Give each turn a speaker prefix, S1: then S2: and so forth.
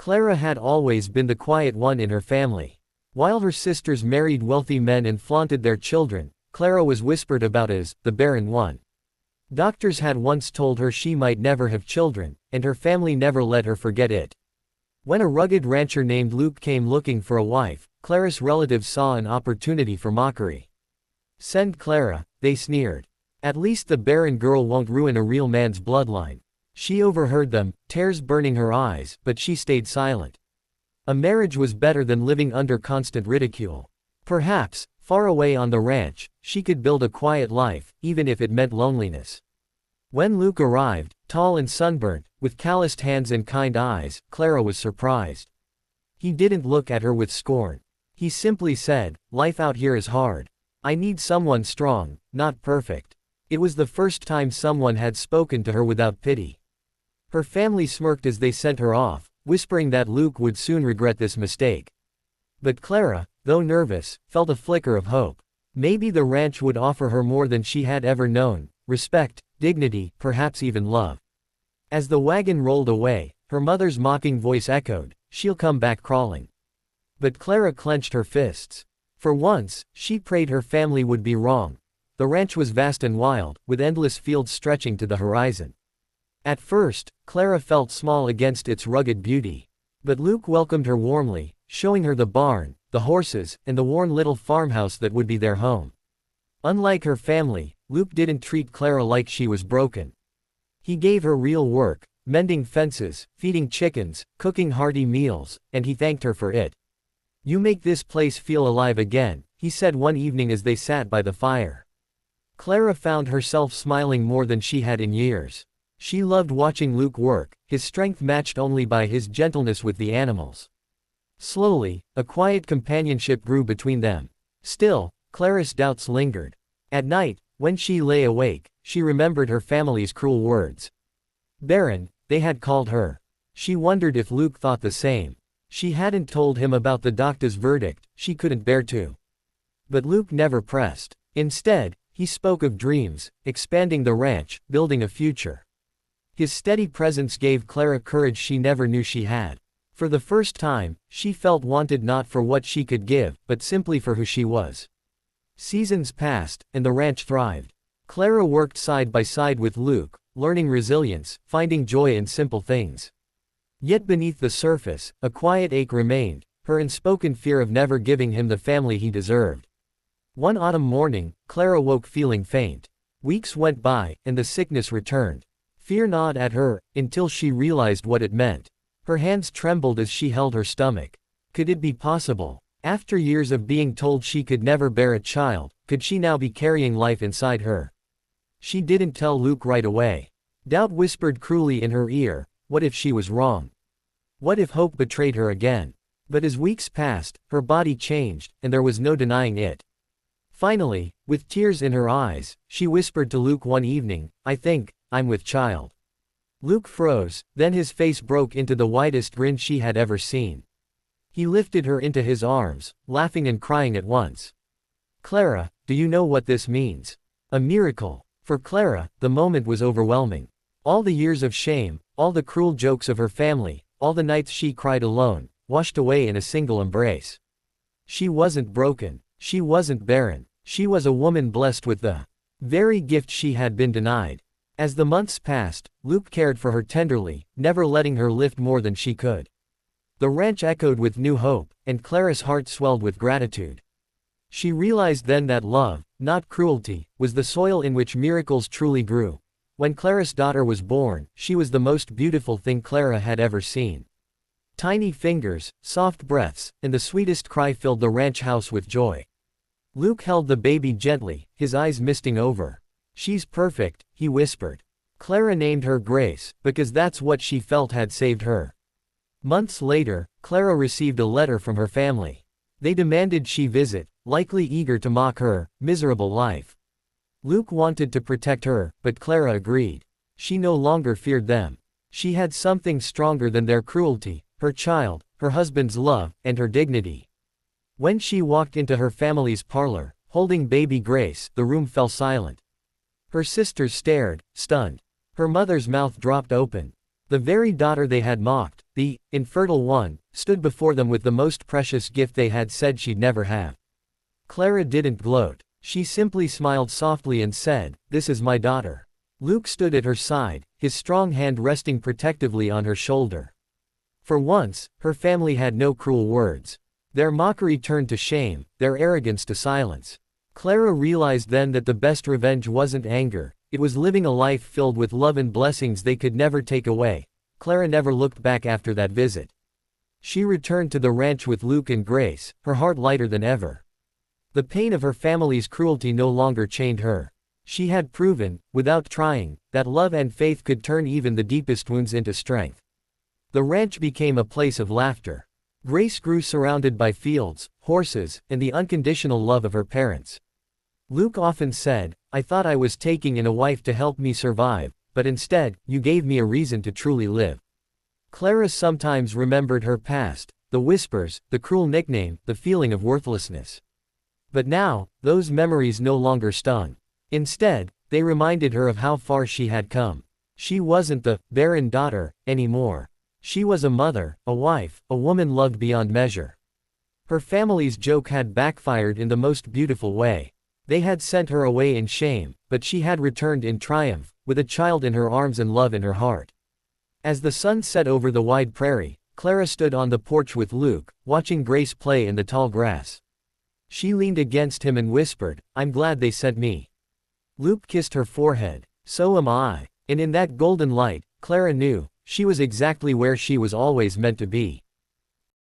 S1: Clara had always been the quiet one in her family. While her sisters married wealthy men and flaunted their children, Clara was whispered about as the barren one. Doctors had once told her she might never have children, and her family never let her forget it. When a rugged rancher named Luke came looking for a wife, Clara's relatives saw an opportunity for mockery. "Send Clara," they sneered. "At least the barren girl won't ruin a real man's bloodline." She overheard them, tears burning her eyes, but she stayed silent. A marriage was better than living under constant ridicule. Perhaps, far away on the ranch, she could build a quiet life, even if it meant loneliness. When Luke arrived, tall and sunburnt, with calloused hands and kind eyes, Clara was surprised. He didn't look at her with scorn. He simply said, "Life out here is hard. I need someone strong, not perfect." It was the first time someone had spoken to her without pity. Her family smirked as they sent her off, whispering that Luke would soon regret this mistake. But Clara, though nervous, felt a flicker of hope. Maybe the ranch would offer her more than she had ever known: respect, dignity, perhaps even love. As the wagon rolled away, her mother's mocking voice echoed, "She'll come back crawling." But Clara clenched her fists. For once, she prayed her family would be wrong. The ranch was vast and wild, with endless fields stretching to the horizon. At first, Clara felt small against its rugged beauty. But Luke welcomed her warmly, showing her the barn, the horses, and the worn little farmhouse that would be their home. Unlike her family, Luke didn't treat Clara like she was broken. He gave her real work, mending fences, feeding chickens, cooking hearty meals, and he thanked her for it. "You make this place feel alive again," he said one evening as they sat by the fire. Clara found herself smiling more than she had in years. She loved watching Luke work, his strength matched only by his gentleness with the animals. Slowly, a quiet companionship grew between them. Still, Clara's doubts lingered. At night, when she lay awake, she remembered her family's cruel words. Barren, they had called her. She wondered if Luke thought the same. She hadn't told him about the doctor's verdict, she couldn't bear to. But Luke never pressed. Instead, he spoke of dreams, expanding the ranch, building a future. His steady presence gave Clara courage she never knew she had. For the first time, she felt wanted not for what she could give, but simply for who she was. Seasons passed, and the ranch thrived. Clara worked side by side with Luke, learning resilience, finding joy in simple things. Yet beneath the surface, a quiet ache remained, her unspoken fear of never giving him the family he deserved. One autumn morning, Clara woke feeling faint. Weeks went by, and the sickness returned. Fear gnawed at her, until she realized what it meant. Her hands trembled as she held her stomach. Could it be possible? After years of being told she could never bear a child, could she now be carrying life inside her? She didn't tell Luke right away. Doubt whispered cruelly in her ear, what if she was wrong? What if hope betrayed her again? But as weeks passed, her body changed, and there was no denying it. Finally, with tears in her eyes, she whispered to Luke one evening, "I think I'm with child." Luke froze, then his face broke into the widest grin she had ever seen. He lifted her into his arms, laughing and crying at once. "Clara, do you know what this means? A miracle." For Clara, the moment was overwhelming. All the years of shame, all the cruel jokes of her family, all the nights she cried alone, washed away in a single embrace. She wasn't broken. She wasn't barren. She was a woman blessed with the very gift she had been denied. As the months passed, Luke cared for her tenderly, never letting her lift more than she could. The ranch echoed with new hope, and Clara's heart swelled with gratitude. She realized then that love, not cruelty, was the soil in which miracles truly grew. When Clara's daughter was born, she was the most beautiful thing Clara had ever seen. Tiny fingers, soft breaths, and the sweetest cry filled the ranch house with joy. Luke held the baby gently, his eyes misting over. "She's perfect," he whispered. Clara named her Grace, because that's what she felt had saved her. Months later, Clara received a letter from her family. They demanded she visit, likely eager to mock her miserable life. Luke wanted to protect her, but Clara agreed. She no longer feared them. She had something stronger than their cruelty: her child, her husband's love, and her dignity. When she walked into her family's parlor, holding baby Grace, the room fell silent. Her sisters stared, stunned. Her mother's mouth dropped open. The very daughter they had mocked, the infertile one, stood before them with the most precious gift they had said she'd never have. Clara didn't gloat. She simply smiled softly and said, "This is my daughter." Luke stood at her side, his strong hand resting protectively on her shoulder. For once, her family had no cruel words. Their mockery turned to shame, their arrogance to silence. Clara realized then that the best revenge wasn't anger, it was living a life filled with love and blessings they could never take away. Clara never looked back after that visit. She returned to the ranch with Luke and Grace, her heart lighter than ever. The pain of her family's cruelty no longer chained her. She had proven, without trying, that love and faith could turn even the deepest wounds into strength. The ranch became a place of laughter. Grace grew surrounded by fields, horses, and the unconditional love of her parents. Luke often said, "I thought I was taking in a wife to help me survive, but instead, you gave me a reason to truly live." Clara sometimes remembered her past, the whispers, the cruel nickname, the feeling of worthlessness. But now, those memories no longer stung. Instead, they reminded her of how far she had come. She wasn't the barren daughter anymore. She was a mother, a wife, a woman loved beyond measure. Her family's joke had backfired in the most beautiful way. They had sent her away in shame, but she had returned in triumph, with a child in her arms and love in her heart. As the sun set over the wide prairie, Clara stood on the porch with Luke, watching Grace play in the tall grass. She leaned against him and whispered, "I'm glad they sent me." Luke kissed her forehead. "So am I." And in that golden light, Clara knew, she was exactly where she was always meant to be.